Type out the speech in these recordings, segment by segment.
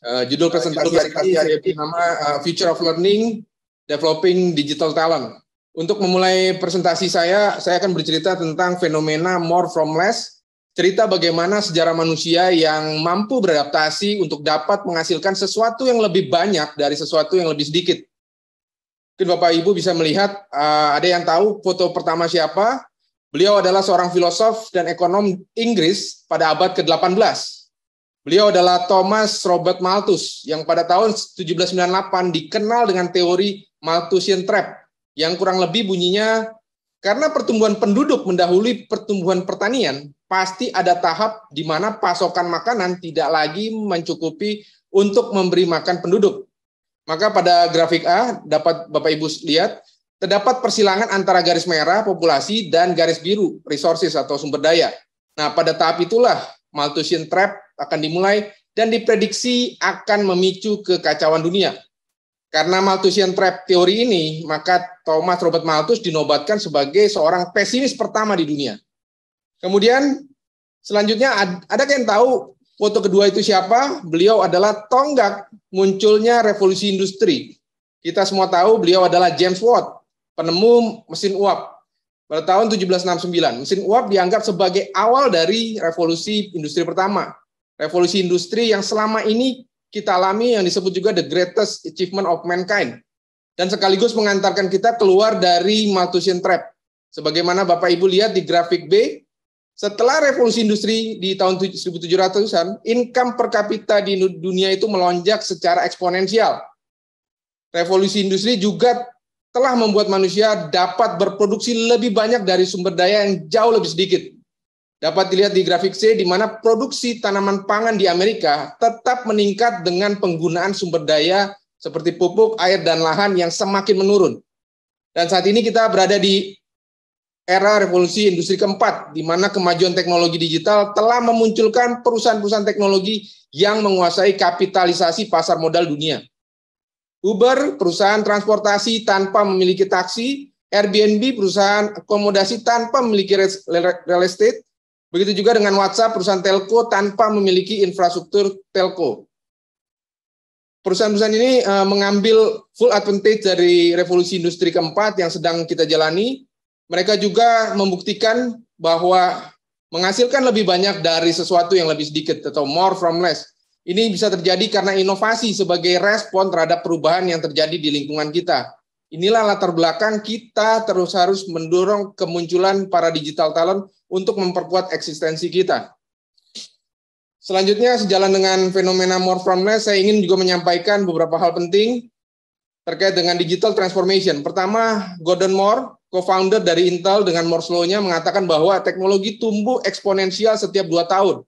Judul presentasi hari ini saya beri nama Future of Learning, Developing Digital Talent. Untuk memulai presentasi saya akan bercerita tentang fenomena more from less, cerita bagaimana sejarah manusia yang mampu beradaptasi untuk dapat menghasilkan sesuatu yang lebih banyak dari sesuatu yang lebih sedikit. Mungkin Bapak Ibu bisa melihat, ada yang tahu foto pertama siapa? Beliau adalah seorang filosof dan ekonom Inggris pada abad ke-18. Beliau adalah Thomas Robert Malthus yang pada tahun 1798 dikenal dengan teori Malthusian Trap yang kurang lebih bunyinya, karena pertumbuhan penduduk mendahului pertumbuhan pertanian, pasti ada tahap di mana pasokan makanan tidak lagi mencukupi untuk memberi makan penduduk. Maka pada grafik A dapat Bapak Ibu lihat, terdapat persilangan antara garis merah populasi dan garis biru resources atau sumber daya. Nah, pada tahap itulah Malthusian Trap akan dimulai dan diprediksi akan memicu kekacauan dunia. Karena Malthusian Trap teori ini, maka Thomas Robert Malthus dinobatkan sebagai seorang pesimis pertama di dunia. Kemudian selanjutnya, adakah yang tahu foto kedua itu siapa? Beliau adalah tonggak munculnya revolusi industri. Kita semua tahu beliau adalah James Watt, penemu mesin uap. Pada tahun 1769, mesin uap dianggap sebagai awal dari revolusi industri pertama. Revolusi industri yang selama ini kita alami yang disebut juga the greatest achievement of mankind. Dan sekaligus mengantarkan kita keluar dari Malthusian Trap. Sebagaimana Bapak Ibu lihat di grafik B, setelah revolusi industri di tahun 1700-an, income per kapita di dunia itu melonjak secara eksponensial. Revolusi industri juga telah membuat manusia dapat berproduksi lebih banyak dari sumber daya yang jauh lebih sedikit. Dapat dilihat di grafik C, di mana produksi tanaman pangan di Amerika tetap meningkat dengan penggunaan sumber daya seperti pupuk, air, dan lahan yang semakin menurun. Dan saat ini kita berada di era revolusi industri keempat, di mana kemajuan teknologi digital telah memunculkan perusahaan-perusahaan teknologi yang menguasai kapitalisasi pasar modal dunia. Uber, perusahaan transportasi tanpa memiliki taksi, Airbnb, perusahaan akomodasi tanpa memiliki real estate, begitu juga dengan WhatsApp, perusahaan telco tanpa memiliki infrastruktur telco. Perusahaan-perusahaan ini mengambil full advantage dari revolusi industri keempat yang sedang kita jalani. Mereka juga membuktikan bahwa menghasilkan lebih banyak dari sesuatu yang lebih sedikit atau more from less. Ini bisa terjadi karena inovasi sebagai respon terhadap perubahan yang terjadi di lingkungan kita. Inilah latar belakang kita terus harus mendorong kemunculan para digital talent untuk memperkuat eksistensi kita. Selanjutnya, sejalan dengan fenomena more from less, saya ingin juga menyampaikan beberapa hal penting terkait dengan digital transformation. Pertama, Gordon Moore, co-founder dari Intel dengan Moore's Law-nya mengatakan bahwa teknologi tumbuh eksponensial setiap 2 tahun.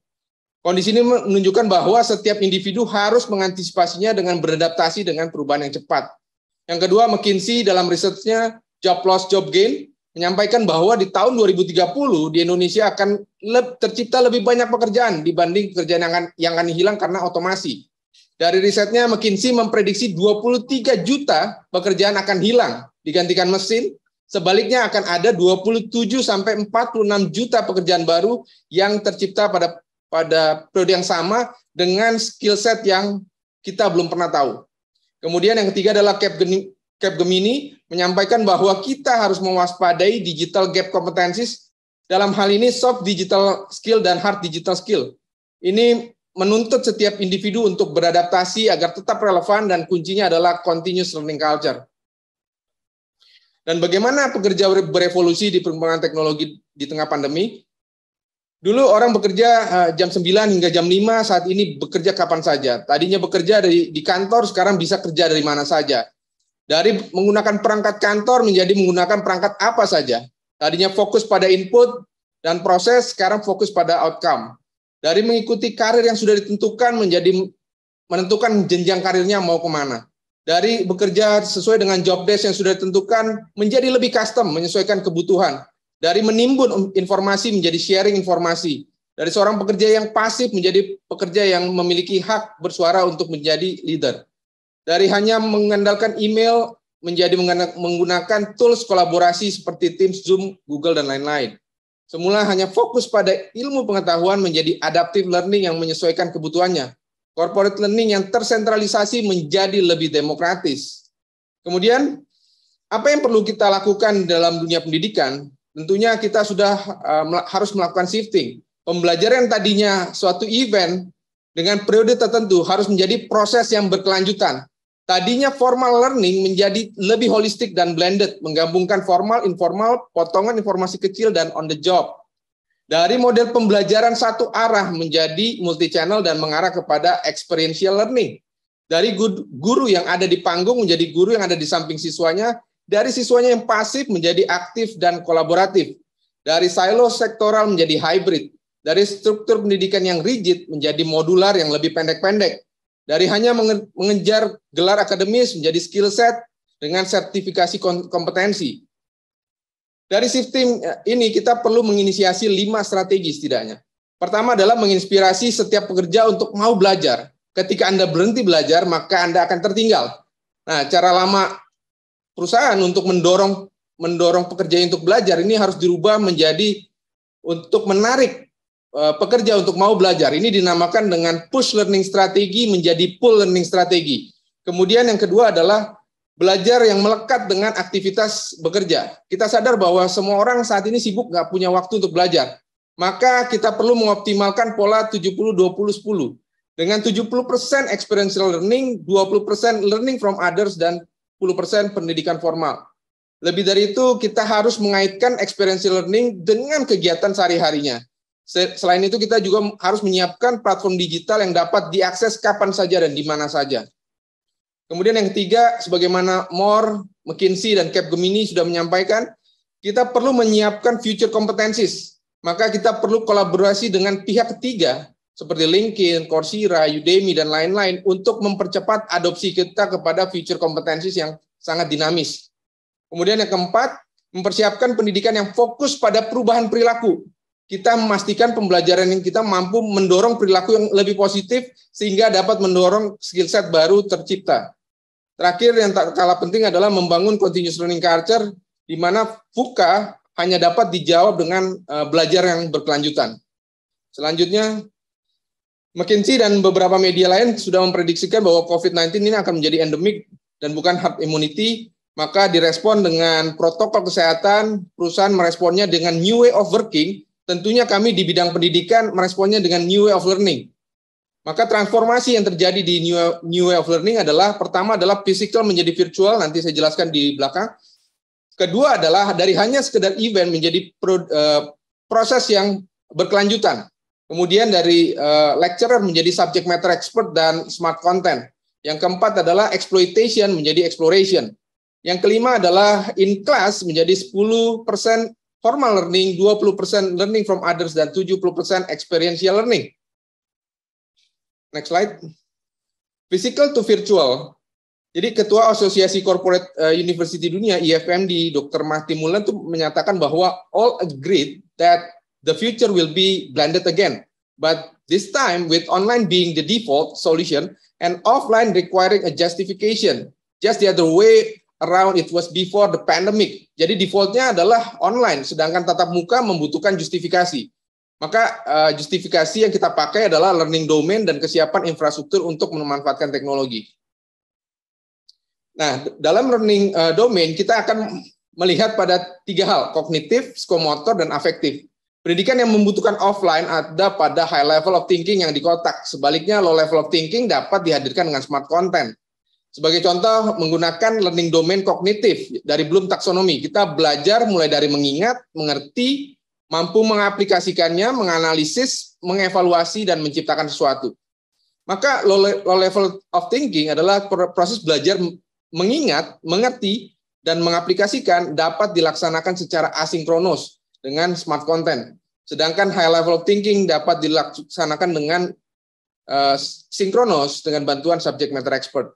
Kondisi ini menunjukkan bahwa setiap individu harus mengantisipasinya dengan beradaptasi dengan perubahan yang cepat. Yang kedua, McKinsey dalam risetnya Job Loss, Job Gain menyampaikan bahwa di tahun 2030 di Indonesia akan tercipta lebih banyak pekerjaan dibanding pekerjaan yang akan hilang karena otomasi. Dari risetnya, McKinsey memprediksi 23 juta pekerjaan akan hilang digantikan mesin. Sebaliknya akan ada 27 sampai 46 juta pekerjaan baru yang tercipta pada periode yang sama dengan skill set yang kita belum pernah tahu. Kemudian yang ketiga adalah Capgemini menyampaikan bahwa kita harus mewaspadai digital gap competencies, dalam hal ini soft digital skill dan hard digital skill. Ini menuntut setiap individu untuk beradaptasi agar tetap relevan dan kuncinya adalah continuous learning culture. Dan bagaimana pekerja berevolusi di perkembangan teknologi di tengah pandemi? Dulu orang bekerja jam 9 hingga jam 5, saat ini bekerja kapan saja. Tadinya bekerja di kantor, sekarang bisa kerja dari mana saja. Dari menggunakan perangkat kantor menjadi menggunakan perangkat apa saja. Tadinya fokus pada input dan proses, sekarang fokus pada outcome. Dari mengikuti karir yang sudah ditentukan menjadi menentukan jenjang karirnya mau kemana. Dari bekerja sesuai dengan job desk yang sudah ditentukan menjadi lebih custom, menyesuaikan kebutuhan. Dari menimbun informasi menjadi sharing informasi. Dari seorang pekerja yang pasif menjadi pekerja yang memiliki hak bersuara untuk menjadi leader. Dari hanya mengandalkan email menjadi menggunakan tools kolaborasi seperti Teams, Zoom, Google, dan lain-lain. Semula hanya fokus pada ilmu pengetahuan menjadi adaptive learning yang menyesuaikan kebutuhannya. corporate learning yang tersentralisasi menjadi lebih demokratis. Kemudian, apa yang perlu kita lakukan dalam dunia pendidikan? Tentunya kita sudah harus melakukan shifting. Pembelajaran yang tadinya suatu event dengan periode tertentu harus menjadi proses yang berkelanjutan. Tadinya formal learning menjadi lebih holistik dan blended, menggabungkan formal, informal, potongan informasi kecil, dan on the job. Dari model pembelajaran satu arah menjadi multi-channel dan mengarah kepada experiential learning. Dari guru yang ada di panggung menjadi guru yang ada di samping siswanya, dari siswanya yang pasif menjadi aktif dan kolaboratif. Dari silo sektoral menjadi hybrid. Dari struktur pendidikan yang rigid menjadi modular yang lebih pendek-pendek. Dari hanya mengejar gelar akademis menjadi skill set dengan sertifikasi kompetensi. Dari shifting ini kita perlu menginisiasi 5 strategi setidaknya. Pertama adalah menginspirasi setiap pekerja untuk mau belajar. Ketika Anda berhenti belajar, maka Anda akan tertinggal. Nah, cara lama perusahaan untuk mendorong pekerja untuk belajar ini harus dirubah menjadi untuk menarik pekerja untuk mau belajar. Ini dinamakan dengan push learning strategi menjadi pull learning strategi. Kemudian yang kedua adalah belajar yang melekat dengan aktivitas bekerja. Kita sadar bahwa semua orang saat ini sibuk, nggak punya waktu untuk belajar. Maka kita perlu mengoptimalkan pola 70-20-10. Dengan 70% experiential learning, 20% learning from others, dan 10% pendidikan formal. Lebih dari itu, kita harus mengaitkan experiential learning dengan kegiatan sehari-harinya. Selain itu, kita juga harus menyiapkan platform digital yang dapat diakses kapan saja dan di mana saja. Kemudian yang ketiga, sebagaimana Moore, McKinsey, dan Capgemini sudah menyampaikan, kita perlu menyiapkan future competencies. Maka kita perlu kolaborasi dengan pihak ketiga, seperti LinkedIn, Coursera, Udemy, dan lain-lain, untuk mempercepat adopsi kita kepada future competencies yang sangat dinamis. Kemudian yang keempat, mempersiapkan pendidikan yang fokus pada perubahan perilaku. Kita memastikan pembelajaran yang kita mampu mendorong perilaku yang lebih positif sehingga dapat mendorong skill set baru tercipta. Terakhir yang tak kalah penting adalah membangun continuous learning culture di mana VUCA hanya dapat dijawab dengan belajar yang berkelanjutan. Selanjutnya, McKinsey dan beberapa media lain sudah memprediksikan bahwa COVID-19 ini akan menjadi endemik dan bukan herd immunity, maka direspon dengan protokol kesehatan, perusahaan meresponnya dengan new way of working. Tentunya kami di bidang pendidikan meresponnya dengan new way of learning. Maka transformasi yang terjadi di new way of learning adalah, pertama adalah physical menjadi virtual, nanti saya jelaskan di belakang. Kedua adalah dari hanya sekedar event menjadi proses yang berkelanjutan. Kemudian dari lecturer menjadi subject matter expert dan smart content. Yang keempat adalah exploitation menjadi exploration. Yang kelima adalah in class menjadi 10% formal learning, 20% learning from others, dan 70% experiential learning. Next slide. Physical to virtual. Jadi Ketua Asosiasi Corporate University Dunia, IFMD, Dr. Mahdi Mulan itu menyatakan bahwa all agreed that the future will be blended again. But this time with online being the default solution and offline requiring a justification. Just the other way around it was before the pandemic. Jadi defaultnya adalah online, sedangkan tatap muka membutuhkan justifikasi. Maka justifikasi yang kita pakai adalah learning domain dan kesiapan infrastruktur untuk memanfaatkan teknologi. Nah, dalam learning domain kita akan melihat pada 3 hal, kognitif, psikomotor, dan afektif. Pendidikan yang membutuhkan offline ada pada high level of thinking yang di kotak. Sebaliknya, low level of thinking dapat dihadirkan dengan smart content. Sebagai contoh, menggunakan learning domain kognitif dari Bloom Taxonomy. Kita belajar mulai dari mengingat, mengerti, mampu mengaplikasikannya, menganalisis, mengevaluasi, dan menciptakan sesuatu. Maka low level of thinking adalah proses belajar mengingat, mengerti, dan mengaplikasikan dapat dilaksanakan secara asinkronos dengan smart content. Sedangkan high level of thinking dapat dilaksanakan dengan sinkronos dengan bantuan subject matter expert.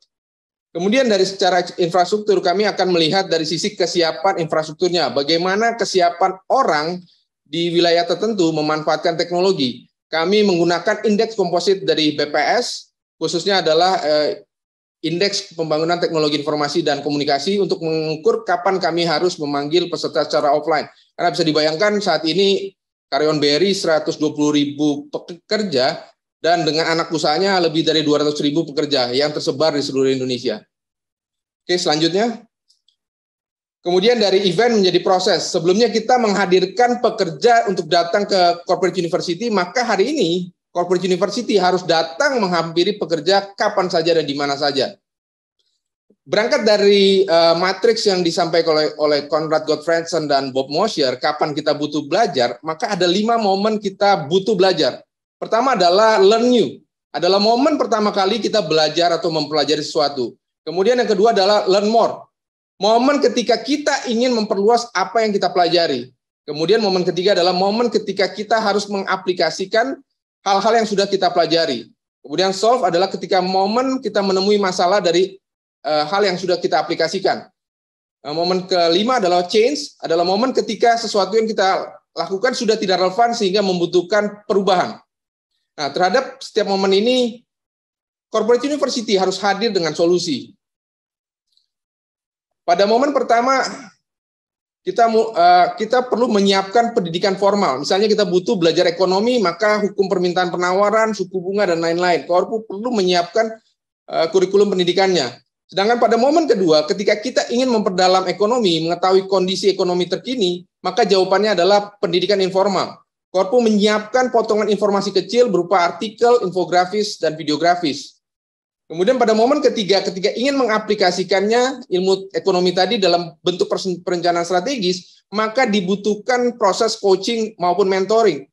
Kemudian dari secara infrastruktur kami akan melihat dari sisi kesiapan infrastrukturnya, bagaimana kesiapan orang di wilayah tertentu memanfaatkan teknologi. Kami menggunakan indeks komposit dari BPS, khususnya adalah indeks pembangunan teknologi informasi dan komunikasi untuk mengukur kapan kami harus memanggil peserta secara offline. Karena bisa dibayangkan saat ini karyawan BRI 120.000 pekerja dan dengan anak usahanya lebih dari 200.000 pekerja yang tersebar di seluruh Indonesia. Oke, selanjutnya. Kemudian dari event menjadi proses. Sebelumnya kita menghadirkan pekerja untuk datang ke corporate university, maka hari ini corporate university harus datang menghampiri pekerja kapan saja dan di mana saja. Berangkat dari matriks yang disampaikan oleh Conrad Gottfredson dan Bob Mosher, kapan kita butuh belajar, maka ada 5 momen kita butuh belajar. Pertama adalah learn new, adalah momen pertama kali kita belajar atau mempelajari sesuatu. Kemudian yang kedua adalah learn more, momen ketika kita ingin memperluas apa yang kita pelajari. Kemudian momen ketiga adalah momen ketika kita harus mengaplikasikan hal-hal yang sudah kita pelajari. Kemudian solve adalah ketika momen kita menemui masalah dari hal yang sudah kita aplikasikan. Momen kelima adalah change, adalah momen ketika sesuatu yang kita lakukan sudah tidak relevan sehingga membutuhkan perubahan. Nah, terhadap setiap momen ini, corporate university harus hadir dengan solusi. Pada momen pertama, kita perlu menyiapkan pendidikan formal. Misalnya kita butuh belajar ekonomi, maka hukum permintaan penawaran, suku bunga, dan lain-lain. Korpu perlu menyiapkan kurikulum pendidikannya. Sedangkan pada momen kedua, ketika kita ingin memperdalam ekonomi, mengetahui kondisi ekonomi terkini, maka jawabannya adalah pendidikan informal. Korpu menyiapkan potongan informasi kecil berupa artikel, infografis, dan videografis. Kemudian pada momen ketiga, ketika ingin mengaplikasikannya ilmu ekonomi tadi dalam bentuk perencanaan strategis, maka dibutuhkan proses coaching maupun mentoring.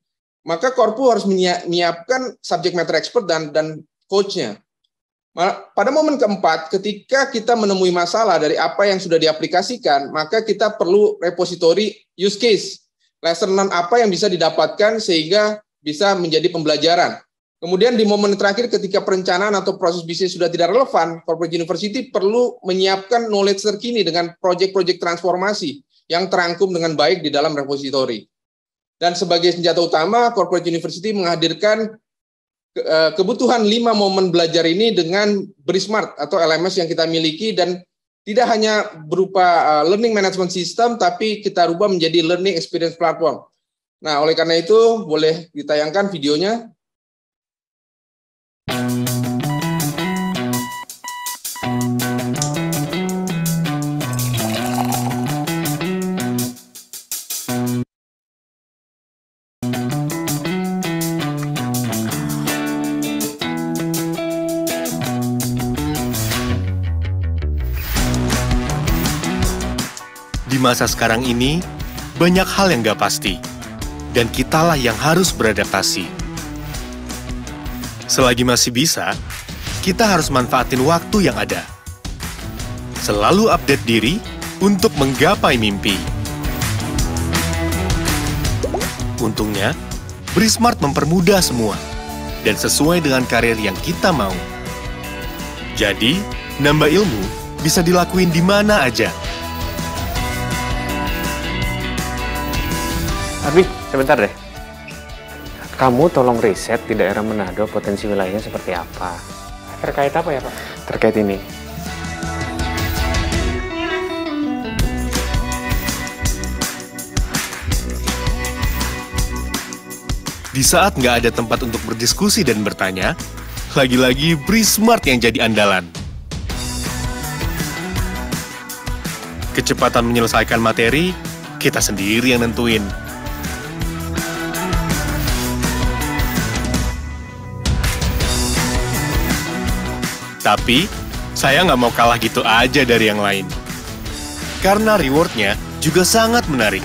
Maka Korpu harus menyiapkan subject matter expert dan coach-nya. Pada momen keempat, ketika kita menemui masalah dari apa yang sudah diaplikasikan, maka kita perlu repository use case, lesson learn apa yang bisa didapatkan sehingga bisa menjadi pembelajaran. Kemudian di momen terakhir ketika perencanaan atau proses bisnis sudah tidak relevan, corporate university perlu menyiapkan knowledge terkini dengan proyek-proyek transformasi yang terangkum dengan baik di dalam repository. Dan sebagai senjata utama, corporate university menghadirkan kebutuhan 5 momen belajar ini dengan BRISmart atau LMS yang kita miliki, dan tidak hanya berupa learning management system, tapi kita rubah menjadi learning experience platform. Nah, oleh karena itu boleh ditayangkan videonya. Di masa sekarang ini, banyak hal yang gak pasti, dan kitalah yang harus beradaptasi. Selagi masih bisa, kita harus manfaatin waktu yang ada. Selalu update diri untuk menggapai mimpi. Untungnya, BRISmart mempermudah semua, dan sesuai dengan karir yang kita mau. Jadi, nambah ilmu bisa dilakuin di mana aja. Abi, sebentar deh. Kamu tolong riset di daerah Manado potensi wilayahnya seperti apa. Terkait apa ya, Pak? Terkait ini. Di saat nggak ada tempat untuk berdiskusi dan bertanya, lagi-lagi BRISmart yang jadi andalan. Kecepatan menyelesaikan materi, kita sendiri yang nentuin. Tapi, saya nggak mau kalah gitu aja dari yang lain. Karena reward-nya juga sangat menarik.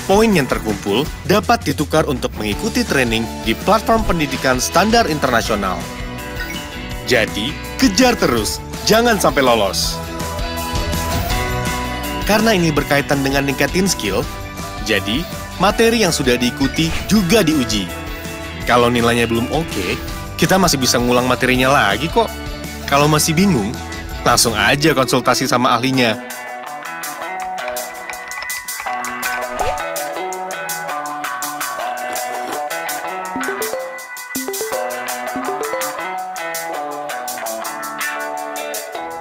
Poin yang terkumpul dapat ditukar untuk mengikuti training di platform pendidikan standar internasional. Jadi, kejar terus, jangan sampai lolos. Karena ini berkaitan dengan ningkatin skill, jadi materi yang sudah diikuti juga diuji. Kalau nilainya belum oke, kita masih bisa ngulang materinya lagi kok. Kalau masih bingung, langsung aja konsultasi sama ahlinya.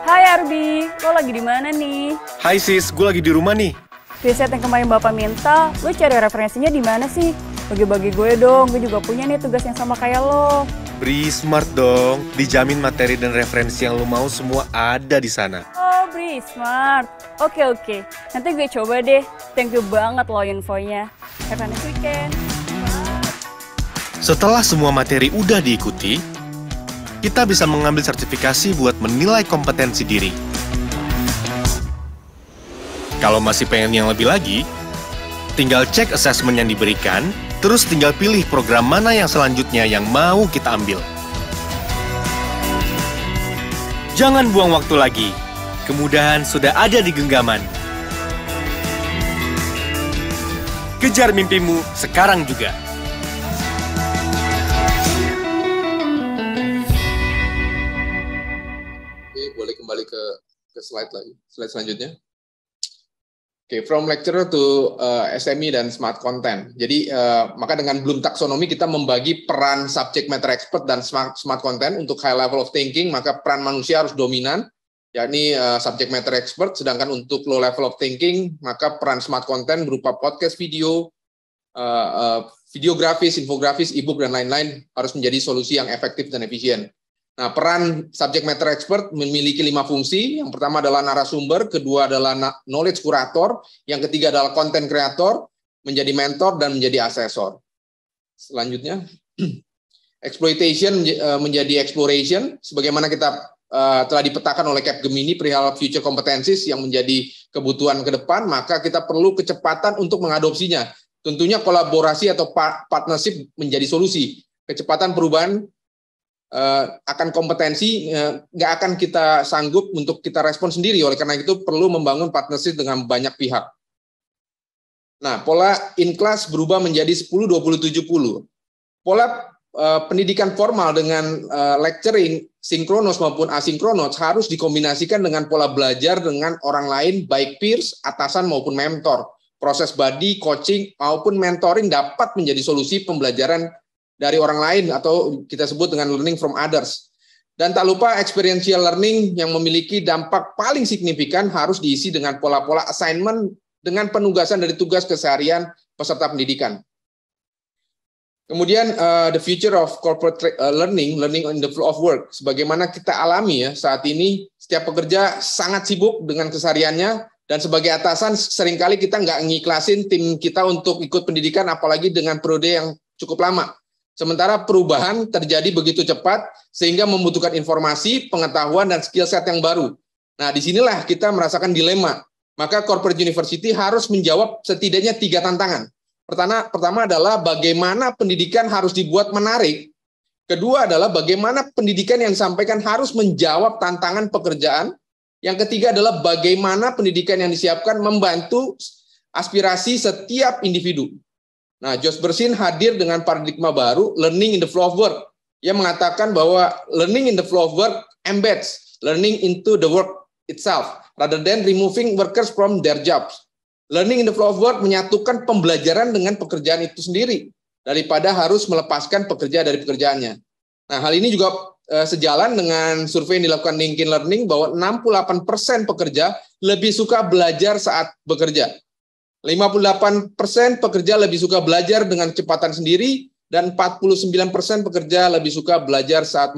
Hai Arbi, lo lagi di mana nih? Hai sis, gue lagi di rumah nih. Riset yang kemarin Bapak minta, lo cari referensinya di mana sih? Bagi-bagi gue dong, gue juga punya nih tugas yang sama kayak lo. Bri, smart dong. Dijamin materi dan referensi yang lo mau semua ada di sana. Oh, Bri, smart. Oke. Nanti gue coba deh. Thank you banget lo infonya. Have a nice weekend. Setelah semua materi udah diikuti, kita bisa mengambil sertifikasi buat menilai kompetensi diri. Kalau masih pengen yang lebih lagi, tinggal cek assessment yang diberikan, terus tinggal pilih program mana yang selanjutnya yang mau kita ambil. Jangan buang waktu lagi. Kemudahan sudah ada di genggaman. Kejar mimpimu sekarang juga. Boleh kembali ke slide lagi, slide selanjutnya. Oke, from lecturer to SME dan smart content. Jadi maka dengan Bloom Taxonomy kita membagi peran subject matter expert dan smart content untuk high level of thinking. Maka peran manusia harus dominan, yakni subject matter expert. Sedangkan untuk low level of thinking, maka peran smart content berupa podcast, video, videografis, infografis, ebook dan lain-lain harus menjadi solusi yang efektif dan efisien. Nah, peran subject matter expert memiliki 5 fungsi. Yang pertama adalah narasumber, kedua adalah knowledge curator, yang ketiga adalah content creator, menjadi mentor, dan menjadi asesor. Selanjutnya, exploitation menjadi exploration, sebagaimana kita telah dipetakan oleh Capgemini perihal future competencies yang menjadi kebutuhan ke depan, maka kita perlu kecepatan untuk mengadopsinya. Tentunya kolaborasi atau partnership menjadi solusi. Kecepatan perubahan akan kompetensi nggak akan kita sanggup untuk kita respon sendiri, oleh karena itu perlu membangun partnership dengan banyak pihak. Nah, pola in class berubah menjadi 10-20-70. Pola pendidikan formal dengan lecturing sinkronos maupun asinkronos harus dikombinasikan dengan pola belajar dengan orang lain, baik peers, atasan maupun mentor. Proses buddy, coaching maupun mentoring dapat menjadi solusi pembelajaran dari orang lain atau kita sebut dengan learning from others. Dan tak lupa experiential learning yang memiliki dampak paling signifikan harus diisi dengan pola-pola assignment dengan penugasan dari tugas keseharian peserta pendidikan. Kemudian the future of corporate learning in the flow of work. Sebagaimana kita alami ya saat ini, setiap pekerja sangat sibuk dengan kesehariannya, dan sebagai atasan seringkali kita nggak ngiklasin tim kita untuk ikut pendidikan, apalagi dengan periode yang cukup lama. Sementara perubahan terjadi begitu cepat sehingga membutuhkan informasi, pengetahuan, dan skill set yang baru. Nah, disinilah kita merasakan dilema. Maka corporate university harus menjawab setidaknya 3 tantangan. Pertama adalah bagaimana pendidikan harus dibuat menarik. Kedua adalah bagaimana pendidikan yang disampaikan harus menjawab tantangan pekerjaan. Yang ketiga adalah bagaimana pendidikan yang disiapkan membantu aspirasi setiap individu. Nah, Josh Bersin hadir dengan paradigma baru, learning in the flow of work. Ia mengatakan bahwa learning in the flow of work embeds learning into the work itself, rather than removing workers from their jobs. Learning in the flow of work menyatukan pembelajaran dengan pekerjaan itu sendiri, daripada harus melepaskan pekerja dari pekerjaannya. Nah, hal ini juga sejalan dengan survei yang dilakukan LinkedIn Learning bahwa 68% pekerja lebih suka belajar saat bekerja. 58% pekerja lebih suka belajar dengan kecepatan sendiri, dan 49% pekerja lebih suka belajar saat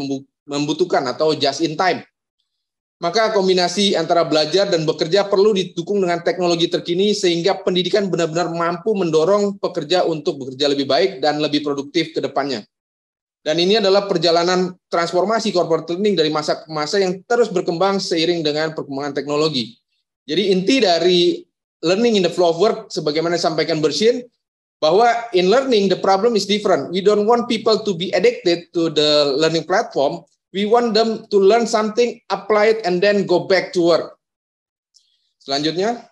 membutuhkan atau just in time. Maka kombinasi antara belajar dan bekerja perlu didukung dengan teknologi terkini sehingga pendidikan benar-benar mampu mendorong pekerja untuk bekerja lebih baik dan lebih produktif ke depannya. Dan ini adalah perjalanan transformasi corporate learning dari masa ke masa yang terus berkembang seiring dengan perkembangan teknologi. Jadi inti dari learning in the flow of work, sebagaimana disampaikan Bersin, bahwa in learning the problem is different. We don't want people to be addicted to the learning platform. We want them to learn something, apply it, and then go back to work. Selanjutnya,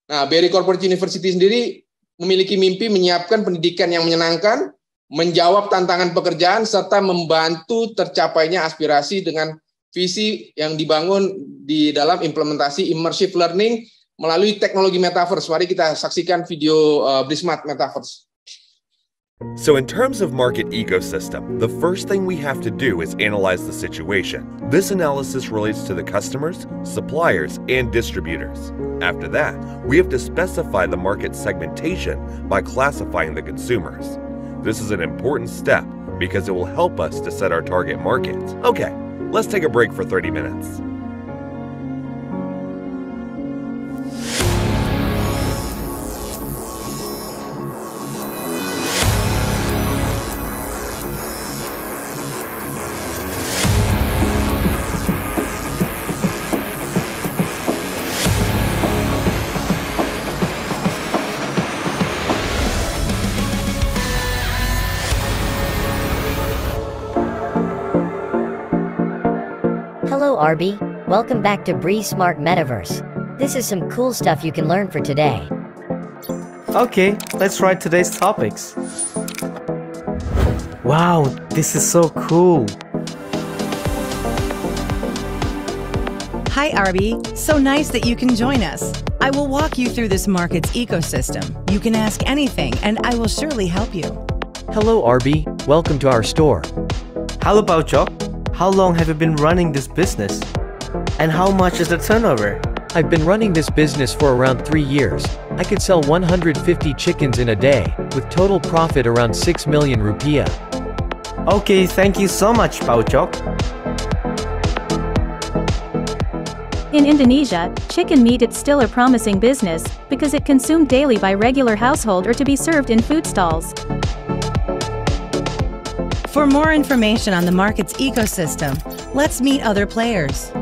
nah, BRI Corporate University sendiri memiliki mimpi menyiapkan pendidikan yang menyenangkan, menjawab tantangan pekerjaan, serta membantu tercapainya aspirasi dengan visi yang dibangun di dalam implementasi immersive learning melalui teknologi metaverse. Mari kita saksikan video Brismart Metaverse. So in terms of market ecosystem, the first thing we have to do is analyze the situation. This analysis relates to the customers, suppliers, and distributors. After that, we have to specify the market segmentation by classifying the consumers. This is an important step because it will help us to set our target market. Okay, let's take a break for 30 minutes. Hello Arby, welcome back to Bree Smart Metaverse. This is some cool stuff you can learn for today. Okay, let's try today's topics. Wow, this is so cool. Hi Arby, so nice that you can join us. I will walk you through this market's ecosystem. You can ask anything and I will surely help you. Hello Arby, welcome to our store. Hello Pauchok, how long have you been running this business? And how much is the turnover? I've been running this business for around 3 years. I could sell 150 chickens in a day, with total profit around 6 million rupiah. Okay, thank you so much Pauchok. In Indonesia, chicken meat is still a promising business, because it consumed daily by regular household or to be served in food stalls. For more information on the market's ecosystem, let's meet other players.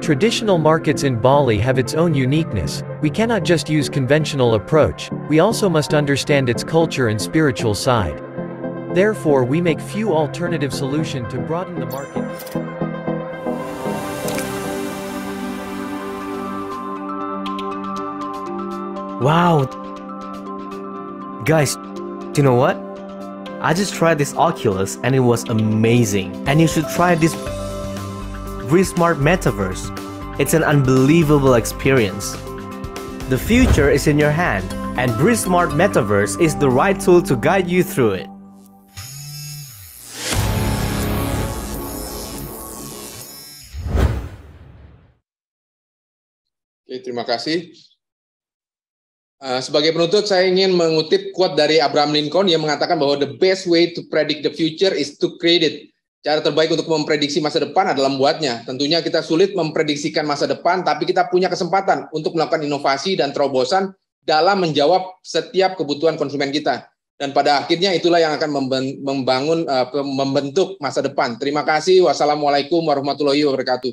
Traditional markets in Bali have its own uniqueness. We cannot just use conventional approach, we also must understand its culture and spiritual side. Therefore we make few alternative solution to broaden the market. Wow. Guys, do you know what? I just tried this Oculus and it was amazing. And you should try this Bree Smart Metaverse. It's an unbelievable experience. The future is in your hand, and Bree Smart Metaverse is the right tool to guide you through it. Oke, terima kasih. Sebagai penutup, saya ingin mengutip quote dari Abraham Lincoln yang mengatakan bahwa the best way to predict the future is to create it. Cara terbaik untuk memprediksi masa depan adalah membuatnya. Tentunya kita sulit memprediksikan masa depan, tapi kita punya kesempatan untuk melakukan inovasi dan terobosan dalam menjawab setiap kebutuhan konsumen kita. Dan pada akhirnya itulah yang akan membentuk masa depan. Terima kasih. Wassalamualaikum warahmatullahi wabarakatuh.